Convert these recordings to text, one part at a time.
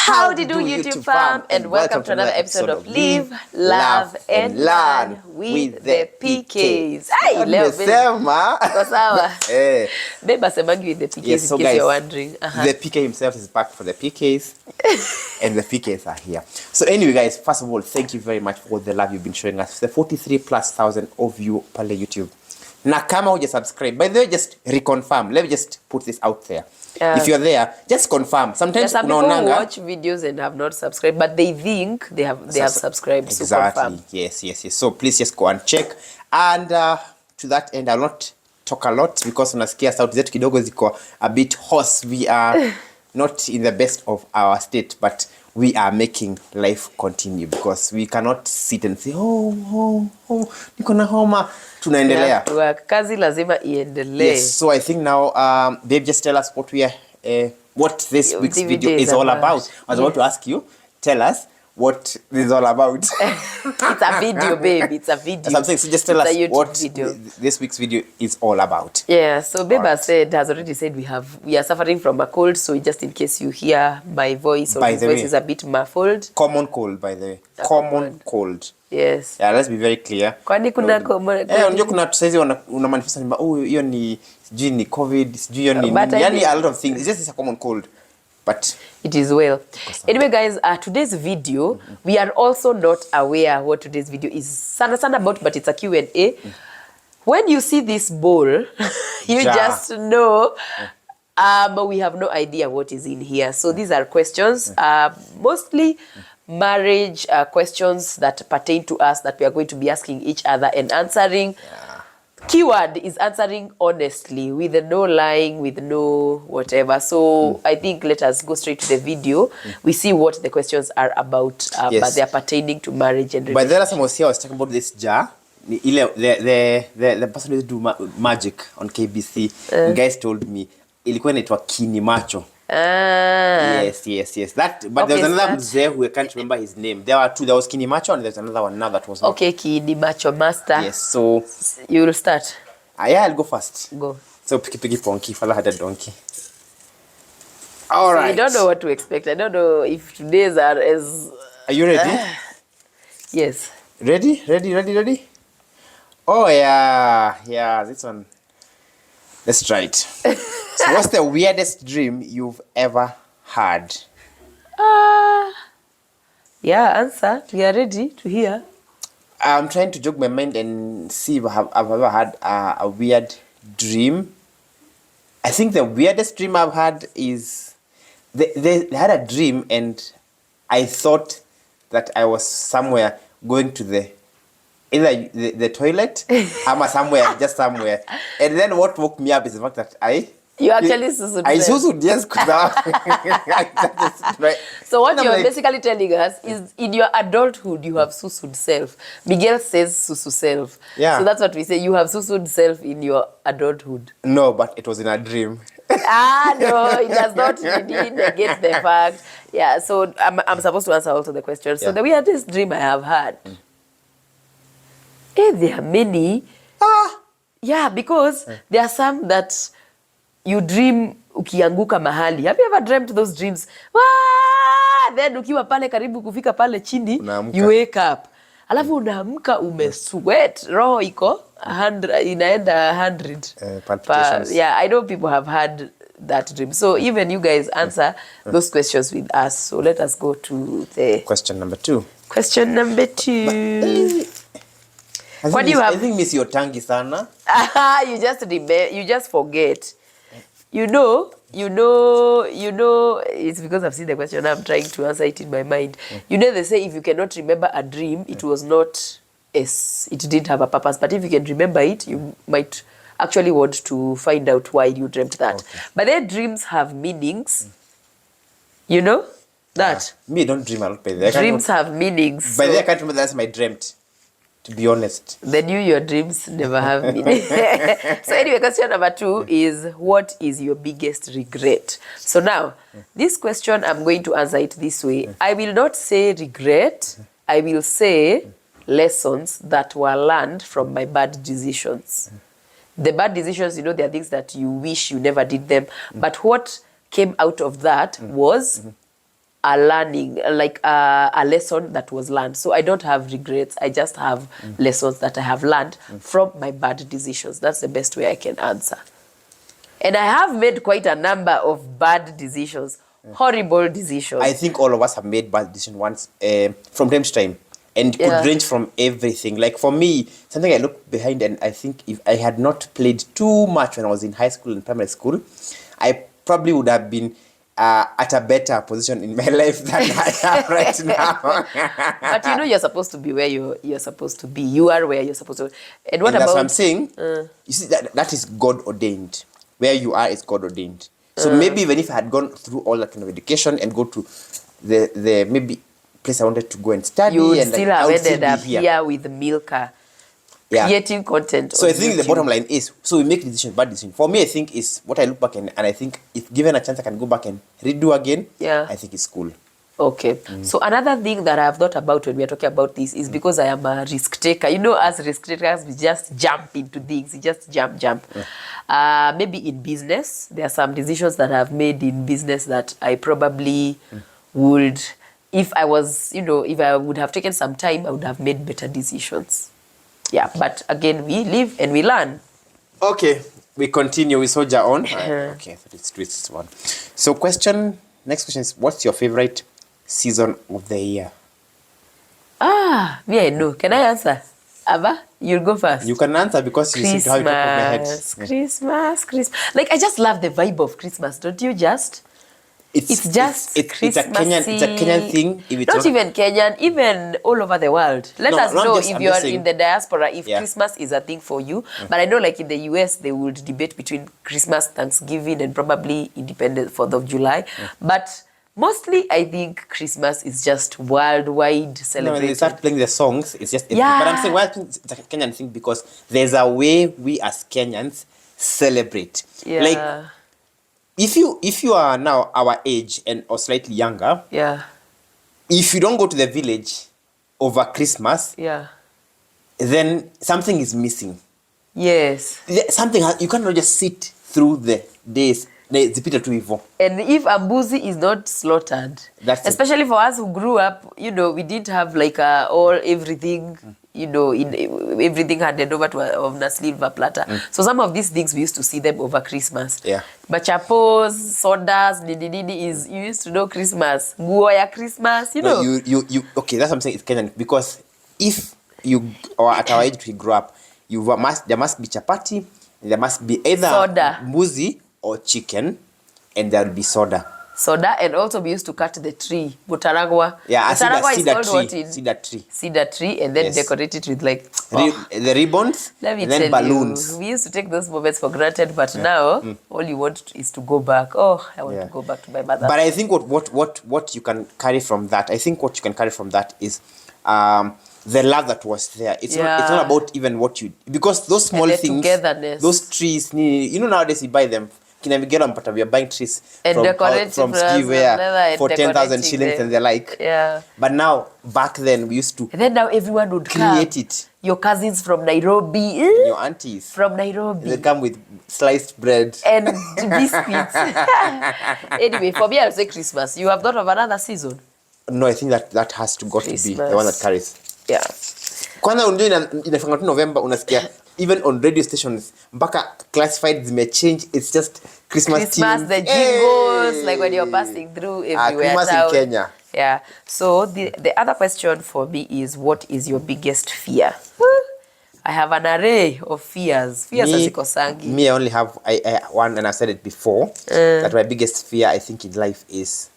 Howdy do YouTube fam, and welcome to another episode of Live, Love and Learn with the Peekays. Hey, leo Sema. Kwa sawa. Beba semangi with the Peekays, yes, so in case guys, you're wondering. The PK himself is back for the PKs. And the PKs are here. So anyway guys, first of all, thank you very much for all the love you've been showing us. The 43,000+ of you pale YouTube. Na kama huja subscribe, by the way, just reconfirm. Let me just put this out there. If you're there, just confirm. Sometimes some people watch videos and have not subscribed, but they think they have subscribed. Exactly. So yes. So please just go and check. And to that end, I'll not talk a lot because unasikia sauti zetu kidogo ziko a bit hoarse. We are not in the best of our state, but we are making life continue because we cannot sit and say, niko na homa. Tunaendelea. Kazi lazima iendelee. Yes, so I think now, babe, just tell us what this week's video is all about. I was about to ask you, tell us what this is all about. It's a video, babe. It's a video. As I'm saying, so just tell us what this week's video is all about. Yeah, so babe has already said we are suffering from a cold, so just in case you hear my voice or my voice is a bit muffled. Common cold, by the way. Common cold. Yes. Yeah, let's be very clear. Kwani kuna common. Unajua kuna saizi una manifest ni hiyo ni sijui ni COVID, sijui hiyo ni yani a lot of things. It's just a common cold. But it is well. Anyway, guys, today's video, we are also not aware what today's video is sana about, but it's a Q&A. When you see this bowl, you just know, but we have no idea what is in here. So these are questions, mostly marriage questions that pertain to us that we are going to be asking each other and answering. Keyword is answering honestly, with no lying, with no whatever. So I think let us go straight to the video. We see what the questions are about, but they are pertaining to marriage and relationship. But the last time I was talking about this jar. The person who do magic on KBC, you guys told me ilikuwa inaitwa kini macho. Yes. That, but there was another mzee who I can't remember his name. There were two. There was Kini Macho and there's another one now that was not. Okay, Kini Macho master. Yes, so you will start. Yeah, I'll go first. Go. So piki ponky, fella had a donkey. All right. I don't know what to expect. I don't know if today's are as. Are you ready? Yes. Ready? Oh yeah. This one. Let's try it. So what's the weirdest dream you've ever had? Yeah, answer. We are ready to hear. I'm trying to jog my mind and see if I've ever had a weird dream. I think the weirdest dream I've had is they had a dream and I thought that I was somewhere going to either the toilet or somewhere. And then what woke me up is the fact that you actually susud. I susud, yes. Right. So what you're basically telling us is in your adulthood, you have susud self. Miguel says susu self. Yeah. So that's what we say. You have susud self in your adulthood. No, but it was in a dream. No, it does not indeed negate the fact. Yeah, so I'm supposed to answer also the question. So the weirdest dream I have had. There are many. Yeah, because there are some that you dream ukianguka mahali. Have you ever dreamt those dreams? Then ukiwa pale karibu kufika pale chini, you wake up. Alafu unaamka umesweat, roho iko 100, inaenda 100. Palpitations. Yeah, I know people have had that dream. So even you guys answer those questions with us. So let us go to the question number 2. Question number 2. What do you have? I think miss your tangi sana. You just forget. You know, it's because I've seen the question, I'm trying to answer it in my mind. You know, they say if you cannot remember a dream, it was not it didn't have a purpose. But if you can remember it, you might actually want to find out why you dreamt that. Okay. But their dreams have meanings. You know that? Me don't dream a lot, by the way. Dreams have meanings. By the way, I can't remember the last time I dreamt. To be honest. Then your dreams never have meaning. So anyway, question number 2 is, what is your biggest regret? So now, this question, I'm going to answer it this way. I will not say regret. I will say lessons that were learned from my bad decisions. The bad decisions, you know, there are things that you wish you never did them. But what came out of that was a learning, like a lesson that was learned. So I don't have regrets. I just have lessons that I have learned from my bad decisions. That's the best way I can answer. And I have made quite a number of bad decisions, horrible decisions. I think all of us have made bad decisions once, from time to time. And it could range from everything. Like for me, something I look behind and I think if I had not played too much when I was in high school and primary school, I probably would have been at a better position in my life than I am right now. But you know you're supposed to be where you're supposed to be. You are where you're supposed to. And what and about? That's what I'm saying. You see, that is God ordained. Where you are is God ordained. So maybe even if I had gone through all that kind of education and go to the maybe place I wanted to go and study, You would and still like, have I would ended still up be here. here with Milka, creating content. So on I think the YouTube. bottom line is, so we make decisions, bad decisions. For me, I think is what I look back and I think if given a chance, I can go back and redo again. Yeah. I think it's cool. Okay. So another thing that I have thought about when we are talking about this is because I am a risk taker. You know, as risk takers, we just jump into things. We just jump. Maybe in business, there are some decisions that I've made in business that I probably would, if I was, if I would have taken some time, I would have made better decisions. Yeah, but again, we live and we learn. Okay, we continue. We soldier on. Okay, so it's twist one. So next question is, what's your favorite season of the year? Me, I know. Can I answer? Ava, you'll go first. You can answer because you seem to have it top of my head. Christmas. Like, I just love the vibe of Christmas, don't you just? It's just it's a Kenyan thing. If it's not even Kenyan, even all over the world. Let us know if you are in the diaspora, if Christmas is a thing for you. But I know like in the US, they would debate between Christmas, Thanksgiving, and probably Independence, 4th of July. But mostly, I think Christmas is just worldwide celebrated. When they start playing the songs, it's just... But I'm saying why I think it's a Kenyan thing because there's a way we as Kenyans celebrate. Yeah. Like, if you are now our age or slightly younger, if you don't go to the village over Christmas, then something is missing. Yes. You cannot just sit through the days. Zipita tu hivyo. And if a mbuzi is not slaughtered, especially for us who grew up, we didn't have like everything, everything handed over to on a silver platter. So some of these things we used to see them over Christmas. Yeah. Bachapos, sodas, is you used to know Christmas. Nguo ya Christmas, No, you okay, that's what I'm saying. It's Kenyan because if you or at our age we grew up, there must be chapati, there must be either soda, mbuzi or chicken, and there will be soda. Soda, and also we used to cut the tree, butaragwa. Yeah, cedar tree, and then decorate it with like the ribbons, let me and then tell balloons. You, we used to take those moments for granted, but now all you want is to go back. Oh, I want to go back to my mother. But I think what you can carry from that, is the love that was there. It's not about even what you, because those small things, togetherness. Those trees, nowadays you buy them. We are buying trees from Skiware for 10,000 shillings and the like. Yeah. But now, back then, we used to and then now everyone would create it. Your cousins from Nairobi. Your aunties. From Nairobi. They come with sliced bread. And biscuits. Anyway, for me, I'll say Christmas. You have thought of another season? No, I think that has to be the one that carries. Yeah. Kwanza unajua inafanga tu November unasikia even on radio stations mpaka classified zimechange. It's just Christmas tunes. The jingles, like when you're passing through everywhere. Christmas in Kenya. Yeah. So the other question for me is, what is your biggest fear? I have an array of fears. Fears hazikosangi. Me, I only have one, and I've said it before, that my biggest fear, I think, in life is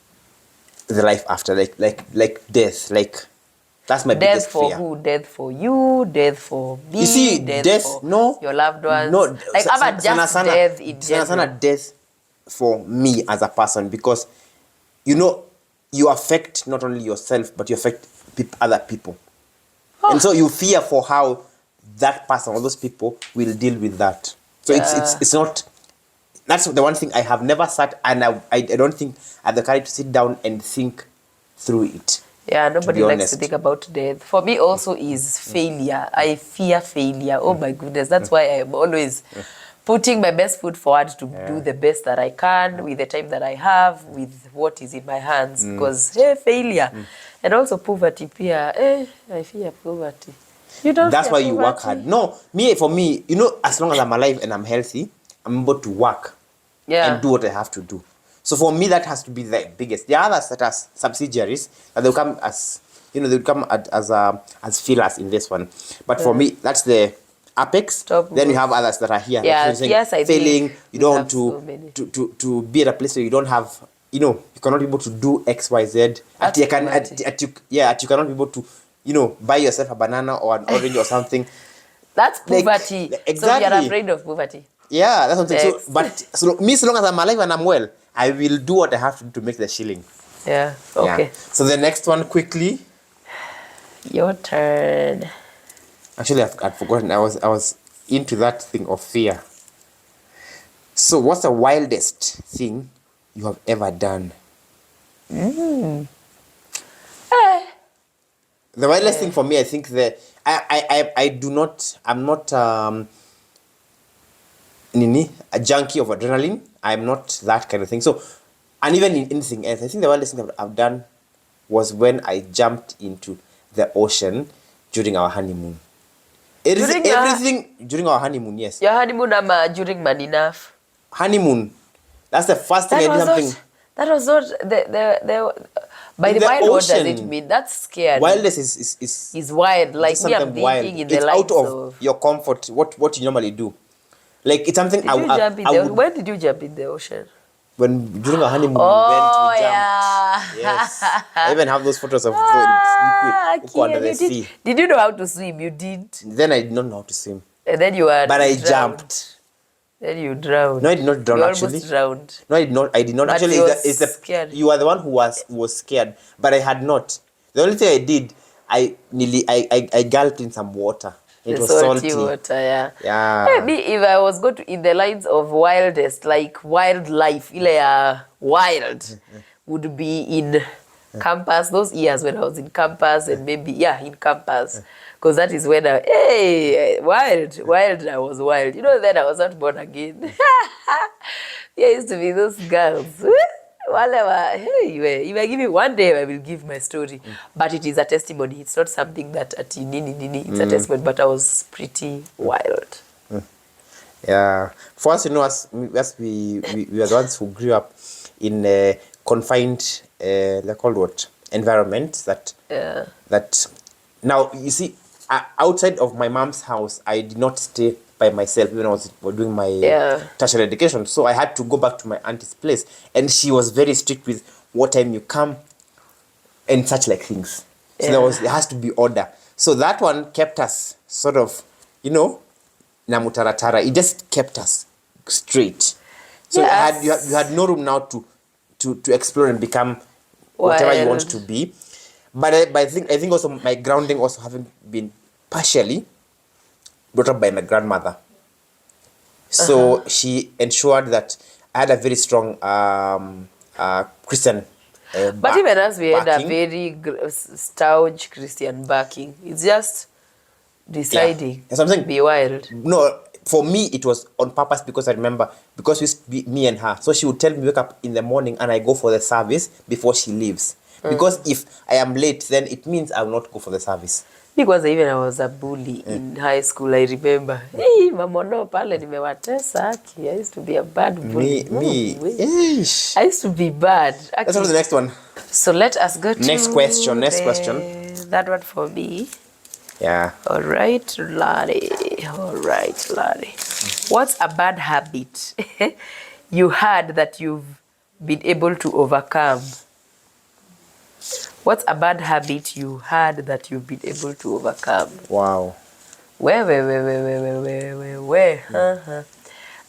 the life after, like death. Like, that's my biggest fear. Death for who? Death for you? Death for me? You see, death for your loved ones? No. Like, just death in general. Death for me as a person, because, you affect not only yourself, but you affect other people. Oh. And so you fear for how that person or those people will deal with that. So it's not... That's the one thing I have never sat, and I don't think I have the courage to sit down and think through it. Yeah, nobody likes to think about death. For me also is failure. I fear failure. Oh my goodness. That's why I am always putting my best foot forward to do the best that I can with the time that I have, with what is in my hands. Because, failure. And also poverty, pia, I fear poverty. You don't That's fear why you work poverty? hard. No, for me, as long as I'm alive and I'm healthy, I'm able to work and do what I have to do. So for me, that has to be the biggest. The others that are subsidiaries, that they'll come as, they'll come as fillers in this one. But for me, that's the apex. Then you have others that are here. Yeah, like saying, yes, I failing. think You don't want so many. to be at a place where you don't have, you cannot be able to do X, Y, Z. You cannot be able to, buy yourself a banana or an orange or something. That's poverty. Exactly. So you're afraid of poverty. Yeah, that's something. So long as I'm alive and I'm well, I will do what I have to do to make the shilling. Yeah. Okay. Yeah. So the next one, quickly. Your turn. Actually, I'd forgotten. I was into that thing of fear. So, what's the wildest thing you have ever done? The wildest thing for me, I think that I'm not a junkie of adrenaline. I'm not that kind of thing. So, and even in anything else, I think the wildest thing I've done was when I jumped into the ocean during our honeymoon. During our honeymoon, yes. Your honeymoon during Maninaf? Honeymoon. That's the first thing I did something. That was not the by the wild, what does it mean? That's scary. Wildest is wild. Like me, I'm thinking wild. in the it's lights out of your comfort. What you normally do. Like it's something When did you jump in the ocean? During our honeymoon, we jumped. Yes. I even have those photos of under the sea. Did you know how to swim? You did. Then I did not know how to swim. And then you were. But I jumped. Then you drowned. No, I did not drown. You actually. Almost drowned. No, I did not. But Actually, scared. You are the one who was scared, but I had not. The only thing I did, I gulped in some water. It was salty water, yeah. Yeah. Maybe if I was going to in the lines of wildest, like wildlife, wild would be in campus. Those years when I was in campus, and maybe in campus, because that is when wild. I was wild. Then I was not born again. There used to be those girls. Whatever. Hey, if I give you one day, I will give my story. But it is a testimony. It's not something that it's a testimony. But I was pretty wild. Yeah. For us, as we are the ones who grew up in a confined, they're called what? Environment that now you see outside of my mom's house, I did not stay by myself when I was doing my tertiary education. So I had to go back to my auntie's place, and she was very strict with what time you come and such like things. So there has to be order. So that one kept us sort of, namutaratara. It just kept us straight. So you had no room now to explore and become whatever you want to be. But I think also my grounding also having been partially brought up by my grandmother. So she ensured that I had a very strong Christian but even as we had a very staunch Christian backing, it's just deciding to be wild. No, for me it was on purpose, because I remember, because it used to be me and her. So she would tell me wake up in the morning and I go for the service before she leaves. Because if I am late, then it means I will not go for the service. Because even I was a bully in high school, I remember. Hey, mamono pale nimewatesa aki. I used to be a bad bully. I used to be bad. Let's go to the next one. So let us go to next question. That one for me. Yeah. All right, Larry. What's a bad habit you had that you've been able to overcome? What's a bad habit you had that you've been able to overcome? Wow. Where?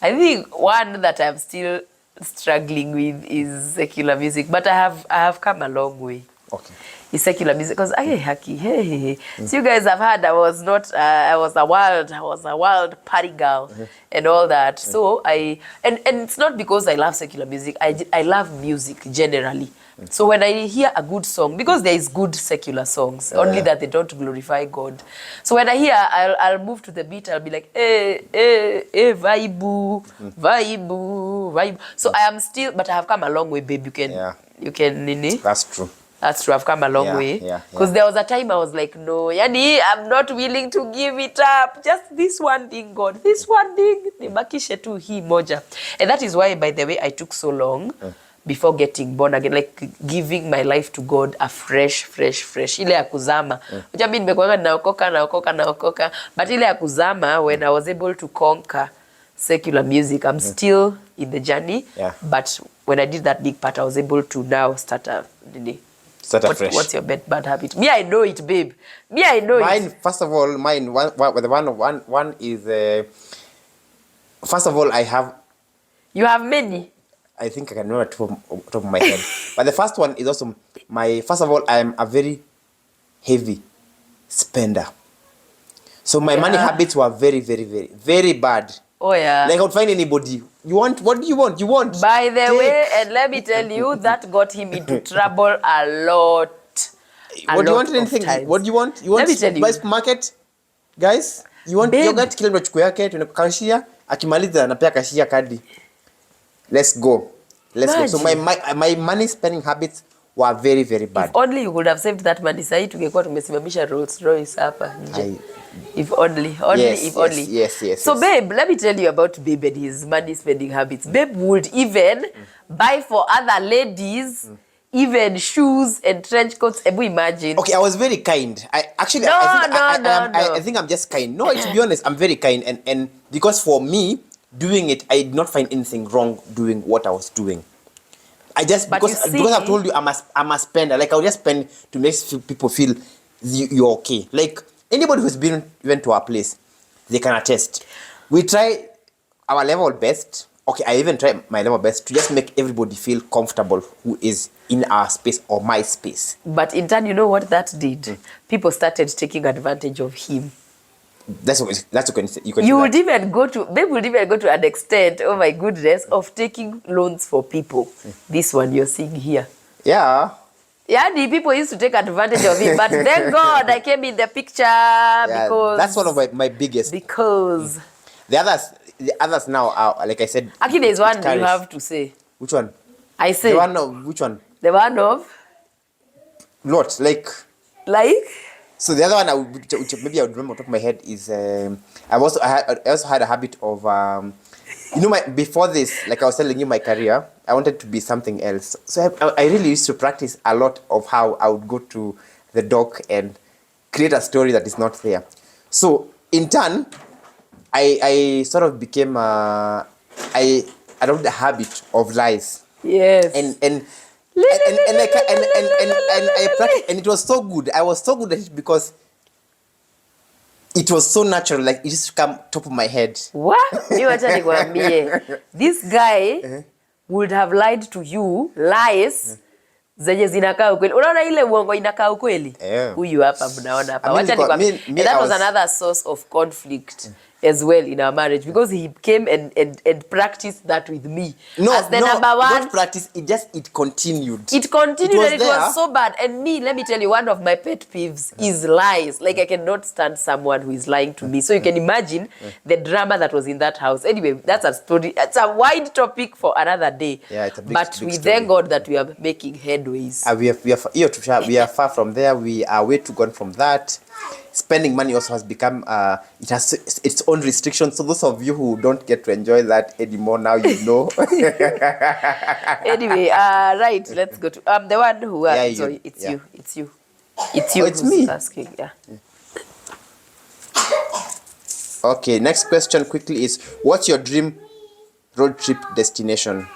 I think one that I'm still struggling with is secular music, but I have come a long way. Okay. It's secular music, because so you guys have heard I was a wild party girl and all that. So and it's not because I love secular music. I love music generally. So when I hear a good song, because there is good secular songs, only that they don't glorify God. So when I hear, I'll move to the beat, I'll be like, vibe, vibe. So I am still, but I have come a long way, babe. You can, nini? That's true. That's true, I've come a long way. Because there was a time I was like, no, yani, I'm not willing to give it up. Just this one thing, God. This one thing. Nibakishe tu hii moja. And that is why, by the way, I took so long before getting born again. Like, giving my life to God fresh. Ile ya kuzama. Mimi nimekuanga naokoka. But ile ya kuzama, when I was able to conquer secular music, I'm still in the journey. But when I did that big part, I was able to now start what's your bad habit? Me, I know it, babe. Me, I know mine, it. First of all, one is first of all, I have. You have many. I think I can remember top of my head. But the first one is also first of all, I am a very heavy spender. So my money habits were very bad. Oh yeah. Like I would find anybody. What do you want? By the way, and let me tell you, that got him into trouble a lot. What do you want? Anything? What do you want? You want to buy supermarket? Guys, you want yogurt? Kile ndo chukua yake tunakashia, akimaliza anapea kashia kadi. Let's go. So my money spending habits were very bad. If only you could have saved that money, sahi tungekuwa tumesimamisha Rolls Royce hapa nje. If only. Yes. So babe, let me tell you about Babe and his money spending habits. Babe would even buy for other ladies even shoes and trench coats. Ebu imagine. Okay, I was very kind. I think I'm just kind. No, to be honest, I'm very kind, and because for me doing it, I did not find anything wrong doing what I was doing. I just because I've told you I'm a spender. Like I'll just spend to make people feel you're okay. Like anybody who's went to our place, they can attest. We try our level best. Okay, I even try my level best to just make everybody feel comfortable who is in our space or my space. But in turn, you know what that did? People started taking advantage of him. That's what you can. You would even go to, babe would even go to an extent, oh my goodness, of taking loans for people. This one you're seeing here. Yeah. Yeah, the people used to take advantage of it, but thank God I came in the picture because that's one of my biggest. Because the others now are, like I said. Actually, there's one you have to say. Which one? I say. The one of which one? The one of. What like? So the other one, which maybe I would remember on top of my head, is I also had a habit of before this, like I was telling you, my career, I wanted to be something else. So I really used to practice a lot of how I would go to the doc and create a story that is not there. So in turn, I sort of became I adopted the habit of lies. Yes. And I practiced, and it was so good. I was so good at it because it was so natural. Like it just come top of my head. What? This guy would have lied to you lies zenye zinakaa ukweli. Unaona ile uongo inakaa ukweli? Huyu hapa mnaona hapa. Wacha nikwambie. That was another source of conflict as well in our marriage, because he came and practiced that with me. As the number one. Not practice, it continued. It continued, and it was so bad. And me, let me tell you, one of my pet peeves is lies. Like I cannot stand someone who is lying to me. So you can imagine the drama that was in that house. Anyway, that's a story. It's a wide topic for another day. Yeah, it's a big But we thank God that we are making headways. We are far from there. We are way too gone from that. Spending money also has become it has its own restrictions. So those of you who don't get to enjoy that anymore, now you know. Anyway, right, let's go to the one who sorry, it's you. It's you. It's you. It's me asking. Yeah. Okay, next question quickly is, what's your dream road trip destination?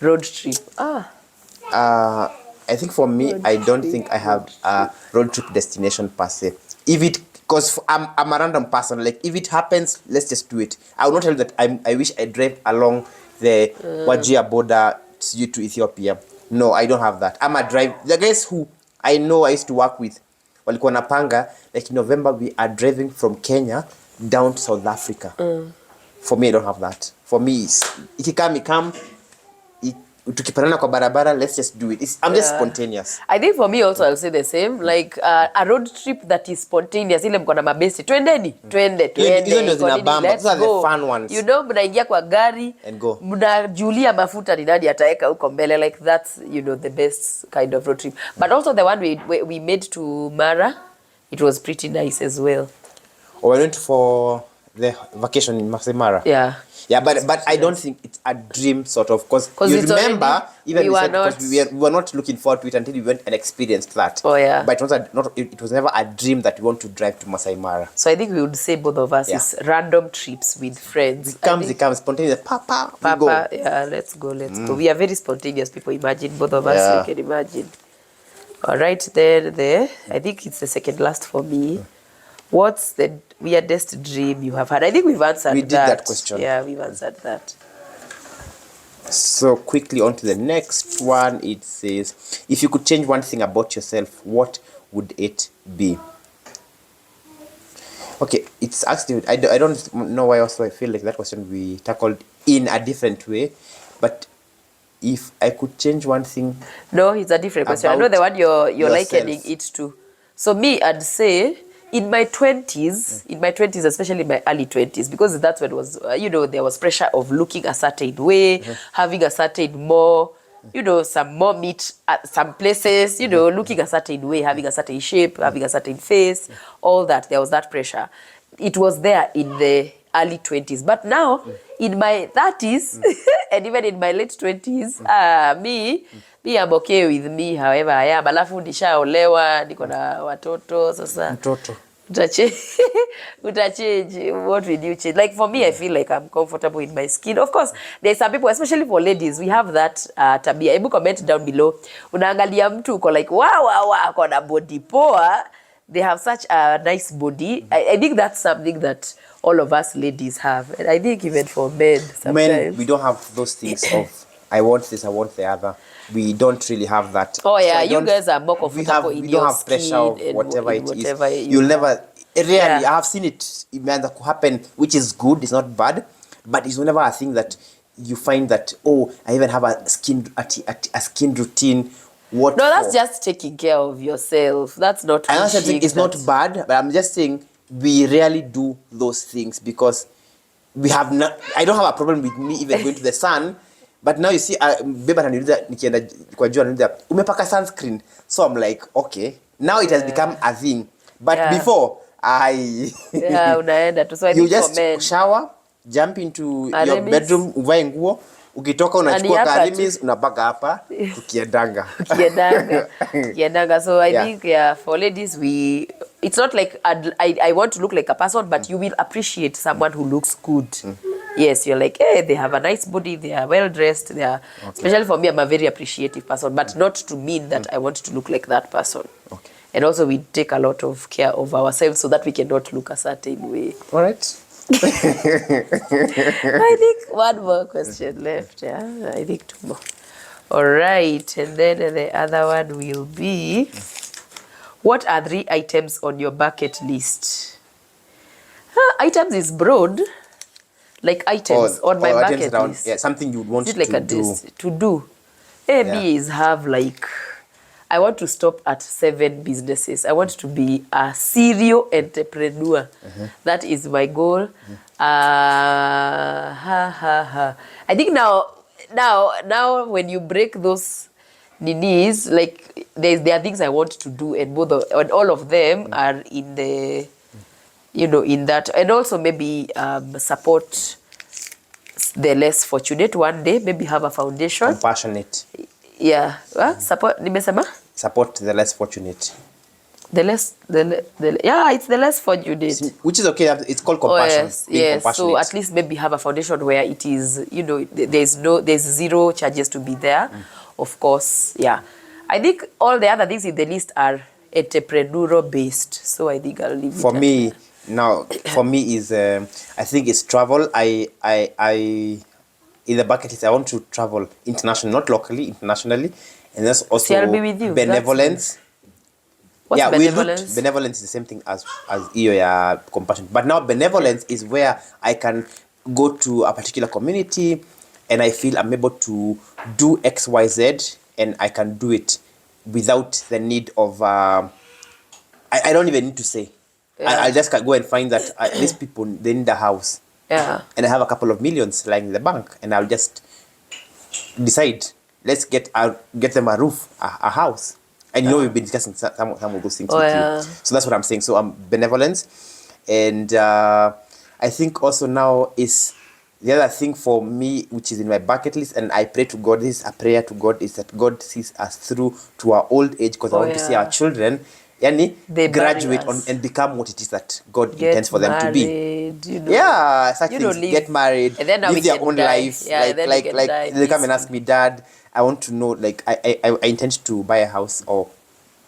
Road trip. I think for me, I don't think I have a road trip destination per se. Because I'm a random person. Like if it happens, let's just do it. I will not tell you that I wish I drive along the Wajir border to Ethiopia. No, I don't have that. The guys who I know I used to work with, walikuwa napanga, like in November we are driving from Kenya down to South Africa. For me, I don't have that. For me, if you come, tukipatana kwa barabara, let's just do it. I'm just spontaneous. I think for me also I'll say the same. Like a road trip that is spontaneous. Ile mko na mabesti. Twende. Hizo ndio zinabamba. Let's Those are the go. fun ones. You know, mnaingia kwa gari. And go. Mnajulia mafuta ni nani ataeka huko mbele. Like that's, you know, the best kind of road trip. But also the one we made to Mara, it was pretty nice as well. Or we went for the vacation in Masai Mara. Yeah, but I don't think it's a dream sort of, because you remember even we were not looking forward to it until we went and experienced that. But it was never a dream that we want to drive to Masai Mara. So I think we would say both of us is random trips with friends. It comes spontaneous. Papa, go. Yeah, let's go. We are very spontaneous people. Imagine both of us. You can imagine. All right, there. I think it's the second last for me. What's the weirdest dream you have had? I think we've answered that. We did that question. Yeah, we've answered that. So quickly on to the next one. It says, if you could change one thing about yourself, what would it be? Okay, it's actually, I don't know why also I feel like that question we tackled in a different way. But if I could change one thing... No, it's a different question. I know the one you're likening it to. So me, I'd say... In my 20s, especially in my early 20s, because that's when it was, you know, there was pressure of looking a certain way, having a certain more, you know, some more meat at some places, you know, looking a certain way, having a certain shape, having a certain face, all that. There was that pressure. It was there in the early 20s. But now, in my 30s, and even in my late 20s, me, I'm okay with me however I am. Alafu nishaolewa, niko na watoto sasa. Mtoto. Utachange. What will you change? Like for me, I feel like I'm comfortable in my skin. Of course, there's some people, especially for ladies, we have that tabia. Hebu comment down below. Unaangalia mtu uko like wow, akona body poa. They have such a nice body. I think that's something that all of us ladies have. And I think even for men sometimes. Men, we don't have those things of I want this, I want the other. We don't really have that. Oh yeah, so you guys are more comfortable in your skin. We don't have pressure of whatever it is. You'll never, rarely, I have seen it happen, which is good, it's not bad, but it's never a thing that you find that, oh, I even have a skin routine. What no, that's just taking care of yourself. That's not I'm not saying it's not bad, but I'm just saying we rarely do those things because we have not, I don't have a problem with me even going to the sun. But now you see, babe ananiuliza nikienda kwa jua ananiuliza umepaka sunscreen. So I'm like, okay. Now it has become a thing. But before, unaenda tu. So I you just shower, jump into your bedroom, uvae nguo, ukitoka unachukua karimis, unapaka hapa, ukiendanga. Ukiendanga. So I think for ladies, it's not like I want to look like a person, but you will appreciate someone who looks good. Yes, you're like, hey, they have a nice body, they are well dressed, they are, especially for me, I'm a very appreciative person, but not to mean that I want to look like that person. Okay. And also we take a lot of care of ourselves so that we cannot look a certain way. All right. I think one more question left, yeah? I think two more. All right, and then the other one will be, what are 3 items on your bucket list? Items is broad. Like items on my bucket list. Yeah, something you would want like to do. To do. Me is have like, I want to stop at 7 businesses. I want to be a serial entrepreneur. That is my goal. I think now when you break those knees, like there are things I want to do, and all of them are in the, you know, in that, and also maybe support the less fortunate one day, maybe have a foundation. Compassionate. Yeah. Support, nimesema? Support the less fortunate. It's the less fortunate. Which is okay, it's called compassion. Yes. So at least maybe have a foundation where it is, you know, there's 0 charges to be there. Of course, yeah. I think all the other things in the list are entrepreneurial based. So I think I'll leave it for me. Now, for me is, I think it's travel. I in the bucket list, I want to travel internationally, not locally, internationally. And that's also benevolence. What's benevolence? Benevolence is the same thing as compassion. But now benevolence is where I can go to a particular community and I feel I'm able to do X, Y, Z, and I can do it without the need of I don't even need to say. I'll just go and find that these people, they need a house. Yeah. And I have a couple of millions lying in the bank, and I'll just decide, let's get them a roof, a house. And you know, we've been discussing some of those things with you. So that's what I'm saying. So benevolence. And I think also now is the other thing for me, which is in my bucket list, and I pray to God, this is a prayer to God, is that God sees us through to our old age, because I want to see our children they graduate and become what it is that God intends for them to be. You know, yeah, such things, get married, and then live their own life. Yeah, like they come and ask me, Dad, I want to know, like I intend to buy a house or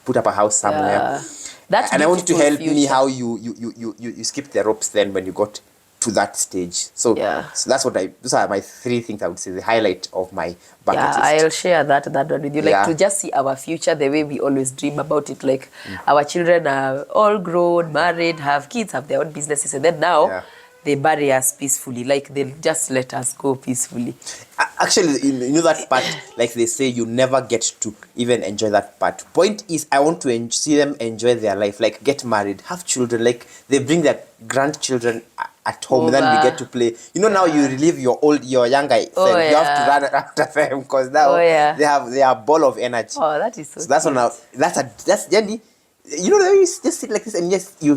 put up a house somewhere. That's and I want you to help future. me how you skip the ropes then when you got to that stage. So, so that's what those are my 3 things I would say, the highlight of my bucket list. I'll share that one with you. Like to just see our future the way we always dream about it. Like our children are all grown, married, have kids, have their own businesses, and then now they bury us peacefully. Like they'll just let us go peacefully. Actually, you know that part, like they say, you never get to even enjoy that part. Point is, I want to see them enjoy their life, like get married, have children, like they bring their grandchildren at home, and then we get to play. You know, now you relieve your younger self. You have to run after them because now they are a ball of energy. Oh, that is so that's cute. That's Jenny. You know, you just sit like this, and yes, you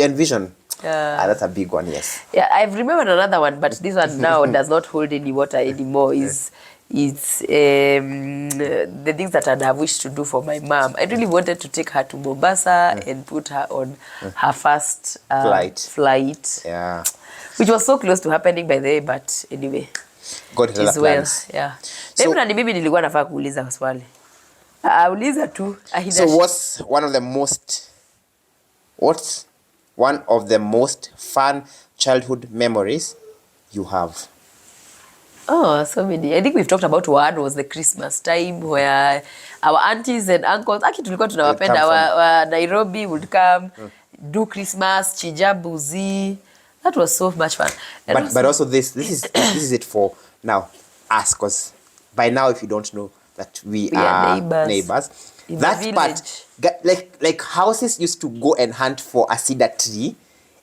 envision. That's a big one, yes. Yeah, I've remembered another one, but this one now does not hold any water anymore. It's the things that I'd have wished to do for my mom. I really wanted to take her to Mombasa and put her on her first flight. Yeah. Which was so close to happening by the way, but anyway. God has other plans. Yeah. So, mimi nilikuwa nafaa kuuliza swali. Uliza tu. So what's one of the most fun childhood memories you have? Oh, so many. I think we've talked about one was the Christmas time where our aunties and uncles, actually tulikuwa tunawapenda, our Nairobi would come, do Christmas, chija buzi. That was so much fun. But also this is it for now us, because by now, if you don't know that we are neighbors. That part, like houses used to go and hunt for a cedar tree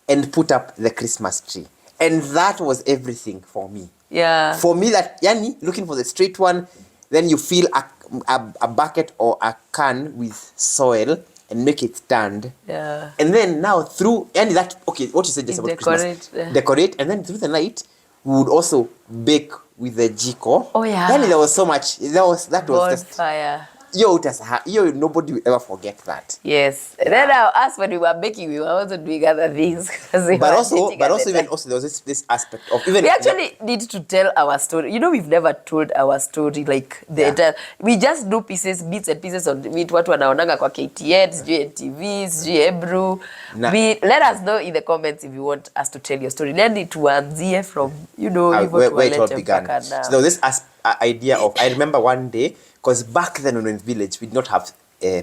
and put up the Christmas tree, and that was everything for me. Yeah. For me, that looking for the straight one, then you fill a bucket or a can with soil and make it stand. Yeah. And then now through that, what you said just about Christmas, decorate, and then through the night we would also bake with the jiko. Oh yeah. Then there was so much. That was just fire. Nobody will ever forget that. Yes. Yeah. Then us when we were baking, we were also doing other things. But also there was this aspect of even. We actually need to tell our story. You know, we've never told our story like the entire. We just do bits and pieces on it. Watu wanaonanga kwa KTN, sijui NTV, sijui Ebru. Let us know in the comments if you want us to tell your story. Then tuanzie from where it all began. So there was this idea of, I remember one day. Because back then when we were in the village, we did not have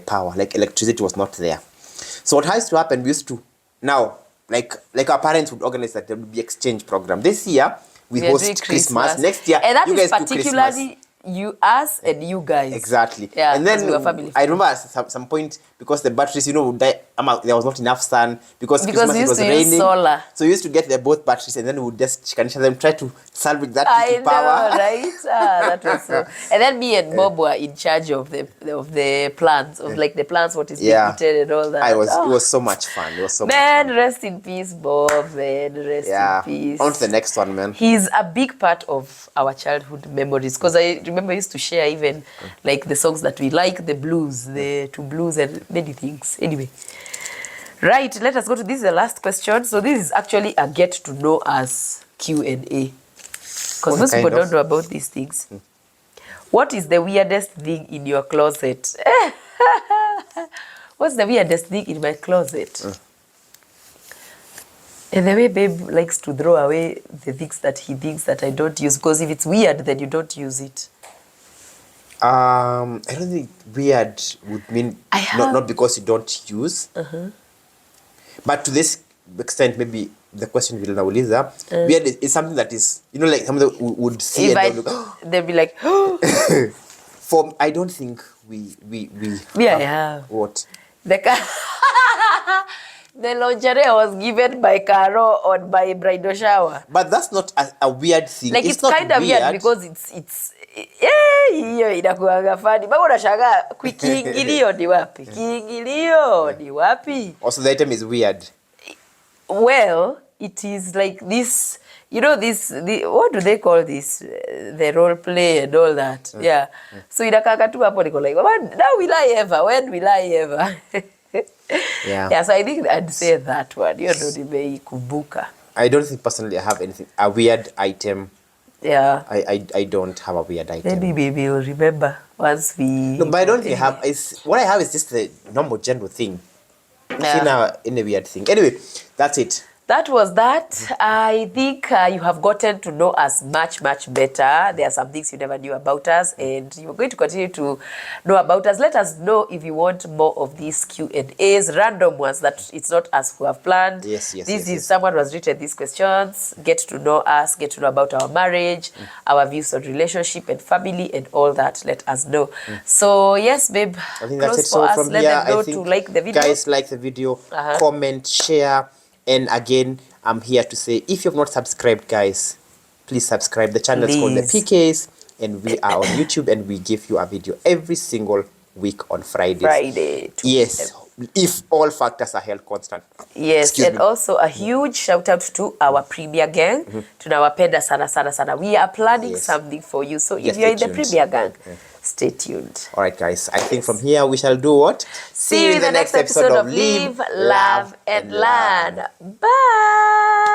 power, like electricity was not there. So what has to happen, we used to, now, like our parents would organize that there would be exchange program. This year, we host Christmas. Next year, and that you is guys do Christmas. Particularly us and you guys. Exactly. Yeah, and then we were family. I remember at some point, because the batteries, would die, there was not enough sun, because Christmas it was raining. Solar. So we used to get both batteries, and then we would just chikanisha them, try to salvage that power. I know, right? That was so. And then me and Bob were in charge of the plants, of like the plants, what is being eaten and all that. It was so much fun. It was so much fun. Man, rest in peace, Bob. Man, rest in peace. On to the next one, man. He's a big part of our childhood memories, because I remember I used to share even like the songs that we like, the blues, and many things. Anyway, right, let us go to this is the last question. So this is actually a get to know us Q&A, because most people don't know about these things. What is the weirdest thing in your closet? What's the weirdest thing in my closet? And the way babe likes to throw away the things that he thinks that I don't use, because if it's weird, then you don't use it. I don't think weird would mean not because you don't use, but to this extent, maybe the question will nauliza, weird is something that is, you know, like something that would see If and they'll be like, for I don't think we me, I have. What? The the lingerie was given by Caro on my bridal shower. But that's not a weird thing. Like it's kind of weird because it's hiyo inakuanga funny. Bado unashangaa kiingilio ni wapi? Kiingilio ni wapi? Also the item is weird. Well, it is like this, you know, what do they call this? The role play and all that. Yeah. So inakanga tu hapo niko like, now will I ever? When will I ever? Yeah, so I think I'd say that one. You know, nimeikumbuka. I don't think personally I have anything, a weird item. Yeah. I don't have a weird item. Maybe you'll remember once we... No, but I don't think have... what I have is just the normal general thing. Yeah. In a weird thing. Anyway, that's it. That was that. I think you have gotten to know us much, much better. There are some things you never knew about us, and you're going to continue to know about us. Let us know if you want more of these Q&As, random ones that it's not us who have planned. Yes. This is someone who has written these questions. Get to know us, get to know about our marriage, our views on relationship and family and all that. Let us know. So, yes, babe. I think that's it. So from Let here, them know I think to like the video. Guys, like the video, comment, share. And again, I'm here to say, if you've not subscribed, guys, please subscribe. The channel is called the Peekays, and we are on YouTube, and we give you a video every single week on Fridays. Yes, if all factors are held constant. Yes, and also a huge shout out to our Premier Gang. Tunawapenda sana sana sana. We are planning something for you. So if you're in the Premier Gang, stay tuned. All right, guys. I think from here we shall do what? See you in the next episode of Live, Love, and Learn. Bye.